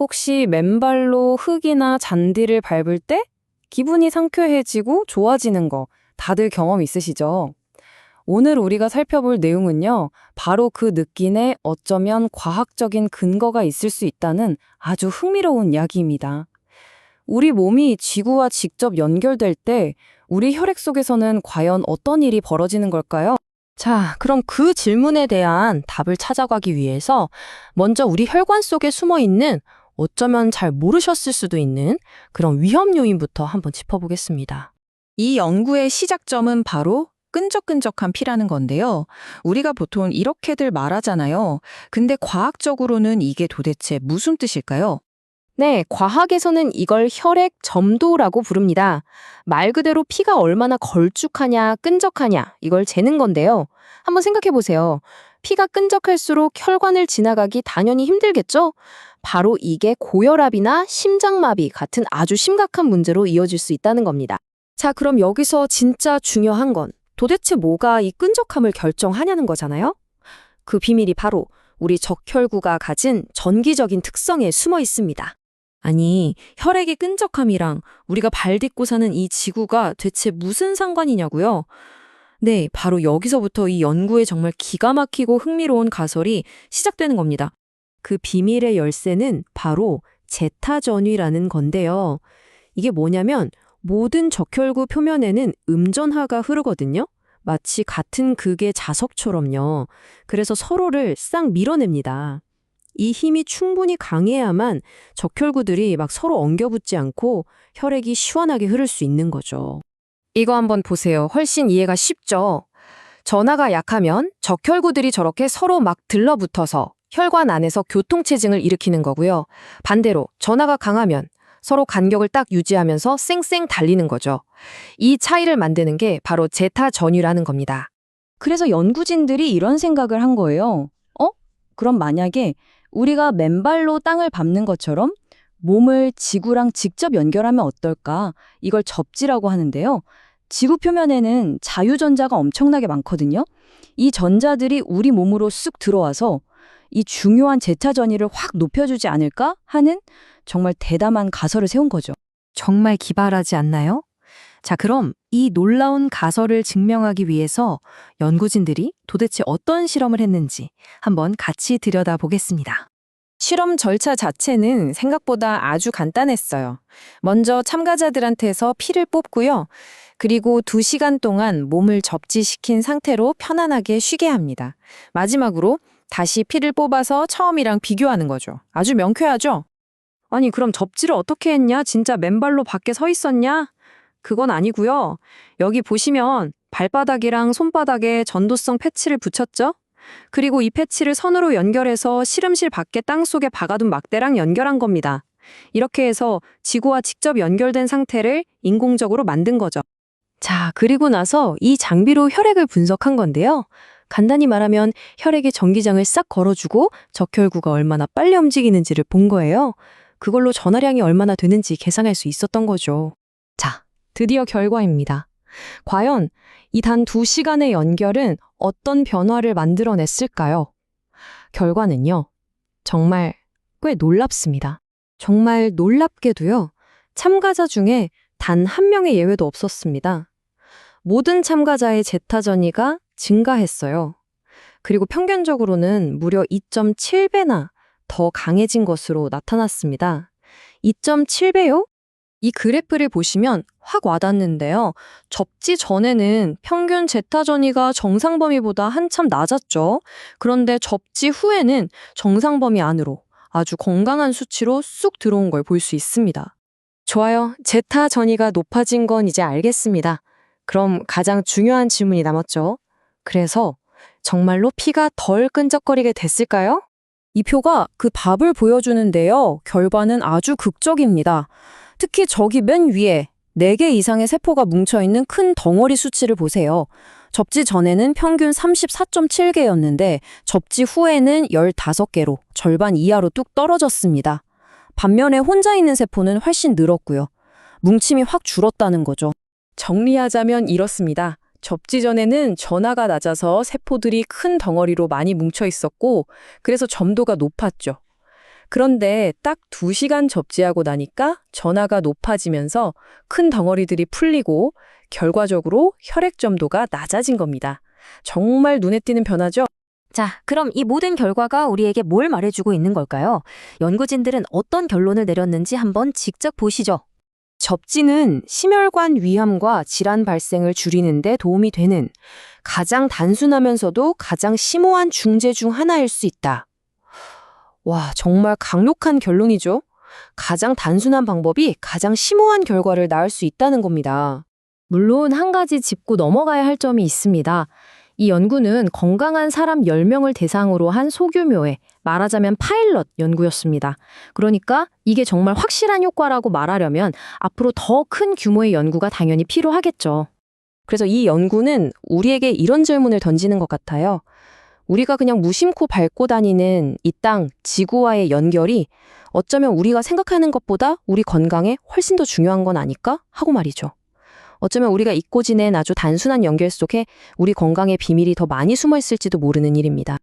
혹시 맨발로 흙이나 잔디를 밟을 때 기분이 상쾌해지고 좋아지는 거 다들 경험 있으시죠? 오늘 우리가 살펴볼 내용은요, 바로 그 느낌에 어쩌면 과학적인 근거가 있을 수 있다는 아주 흥미로운 이야기입니다. 우리 몸이 지구와 직접 연결될 때 우리 혈액 속에서는 과연 어떤 일이 벌어지는 걸까요? 자, 그럼 그 질문에 대한 답을 찾아가기 위해서 먼저 우리 혈관 속에 숨어 있는 어쩌면 잘 모르셨을 수도 있는 그런 위험 요인부터 한번 짚어보겠습니다. 이 연구의 시작점은 바로 끈적끈적한 피라는 건데요. 우리가 보통 이렇게들 말하잖아요. 근데 과학적으로는 이게 도대체 무슨 뜻일까요? 네, 과학에서는 이걸 혈액 점도라고 부릅니다. 말 그대로 피가 얼마나 걸쭉하냐, 끈적하냐, 이걸 재는 건데요. 한번 생각해 보세요. 피가 끈적할수록 혈관을 지나가기 당연히 힘들겠죠? 바로 이게 고혈압이나 심장마비 같은 아주 심각한 문제로 이어질 수 있다는 겁니다. 자, 그럼 여기서 진짜 중요한 건 도대체 뭐가 이 끈적함을 결정하냐는 거잖아요? 그 비밀이 바로 우리 적혈구가 가진 전기적인 특성에 숨어 있습니다. 아니, 혈액의 끈적함이랑 우리가 발 딛고 사는 이 지구가 대체 무슨 상관이냐고요? 네, 바로 여기서부터 이 연구에 정말 기가 막히고 흥미로운 가설이 시작되는 겁니다. 그 비밀의 열쇠는 바로 제타전위라는 건데요. 이게 뭐냐면 모든 적혈구 표면에는 음전하가 흐르거든요. 마치 같은 극의 자석처럼요. 그래서 서로를 싹 밀어냅니다. 이 힘이 충분히 강해야만 적혈구들이 막 서로 엉겨붙지 않고 혈액이 시원하게 흐를 수 있는 거죠. 이거 한번 보세요. 훨씬 이해가 쉽죠? 전하가 약하면 적혈구들이 저렇게 서로 막 들러붙어서 혈관 안에서 교통체증을 일으키는 거고요. 반대로 전하가 강하면 서로 간격을 딱 유지하면서 쌩쌩 달리는 거죠. 이 차이를 만드는 게 바로 제타 전위라는 겁니다. 그래서 연구진들이 이런 생각을 한 거예요. 그럼 만약에 우리가 맨발로 땅을 밟는 것처럼 몸을 지구랑 직접 연결하면 어떨까? 이걸 접지라고 하는데요. 지구 표면에는 자유전자가 엄청나게 많거든요. 이 전자들이 우리 몸으로 쑥 들어와서 이 중요한 제타 전위를 확 높여주지 않을까 하는 정말 대담한 가설을 세운 거죠. 정말 기발하지 않나요? 자, 그럼 이 놀라운 가설을 증명하기 위해서 연구진들이 도대체 어떤 실험을 했는지 한번 같이 들여다보겠습니다. 실험 절차 자체는 생각보다 아주 간단했어요. 먼저 참가자들한테서 피를 뽑고요. 그리고 2시간 동안 몸을 접지시킨 상태로 편안하게 쉬게 합니다. 마지막으로 다시 피를 뽑아서 처음이랑 비교하는 거죠. 아주 명쾌하죠? 아니, 그럼 접지를 어떻게 했냐? 진짜 맨발로 밖에 서 있었냐? 그건 아니고요. 여기 보시면 발바닥이랑 손바닥에 전도성 패치를 붙였죠? 그리고 이 패치를 선으로 연결해서 실험실 밖에 땅속에 박아둔 막대랑 연결한 겁니다. 이렇게 해서 지구와 직접 연결된 상태를 인공적으로 만든 거죠. 자, 그리고 나서 이 장비로 혈액을 분석한 건데요. 간단히 말하면 혈액의 전기장을 싹 걸어주고 적혈구가 얼마나 빨리 움직이는지를 본 거예요. 그걸로 전하량이 얼마나 되는지 계산할 수 있었던 거죠. 자, 드디어 결과입니다. 과연 이 단 2시간의 연결은 어떤 변화를 만들어냈을까요? 결과는요, 정말 꽤 놀랍습니다. 정말 놀랍게도요, 참가자 중에 단 한 명의 예외도 없었습니다. 모든 참가자의 제타 전위가 증가했어요. 그리고 평균적으로는 무려 2.7배나 더 강해진 것으로 나타났습니다. 2.7배요? 이 그래프를 보시면 확 와닿는데요. 접지 전에는 평균 제타 전위가 정상 범위보다 한참 낮았죠. 그런데 접지 후에는 정상 범위 안으로 아주 건강한 수치로 쑥 들어온 걸 볼 수 있습니다. 좋아요. 제타 전위가 높아진 건 이제 알겠습니다. 그럼 가장 중요한 질문이 남았죠. 그래서 정말로 피가 덜 끈적거리게 됐을까요? 이 표가 그 답을 보여주는데요. 결과는 아주 극적입니다. 특히 저기 맨 위에 4개 이상의 세포가 뭉쳐있는 큰 덩어리 수치를 보세요. 접지 전에는 평균 34.7개였는데 접지 후에는 15개로 절반 이하로 뚝 떨어졌습니다. 반면에 혼자 있는 세포는 훨씬 늘었고요. 뭉침이 확 줄었다는 거죠. 정리하자면 이렇습니다. 접지 전에는 전하가 낮아서 세포들이 큰 덩어리로 많이 뭉쳐 있었고 그래서 점도가 높았죠. 그런데 딱 2시간 접지하고 나니까 전하가 높아지면서 큰 덩어리들이 풀리고 결과적으로 혈액 점도가 낮아진 겁니다. 정말 눈에 띄는 변화죠? 자, 그럼 이 모든 결과가 우리에게 뭘 말해주고 있는 걸까요? 연구진들은 어떤 결론을 내렸는지 한번 직접 보시죠. 접지는 심혈관 위암과 질환 발생을 줄이는 데 도움이 되는 가장 단순하면서도 가장 심오한 중재 중 하나일 수 있다. 와, 정말 강력한 결론이죠? 가장 단순한 방법이 가장 심오한 결과를 낳을 수 있다는 겁니다. 물론 한 가지 짚고 넘어가야 할 점이 있습니다. 이 연구는 건강한 사람 10명을 대상으로 한 소규모의 말하자면 파일럿 연구였습니다. 그러니까 이게 정말 확실한 효과라고 말하려면 앞으로 더 큰 규모의 연구가 당연히 필요하겠죠. 그래서 이 연구는 우리에게 이런 질문을 던지는 것 같아요. 우리가 그냥 무심코 밟고 다니는 이 땅, 지구와의 연결이 어쩌면 우리가 생각하는 것보다 우리 건강에 훨씬 더 중요한 건 아닐까? 하고 말이죠. 어쩌면 우리가 잊고 지낸 아주 단순한 연결 속에 우리 건강의 비밀이 더 많이 숨어 있을지도 모르는 일입니다.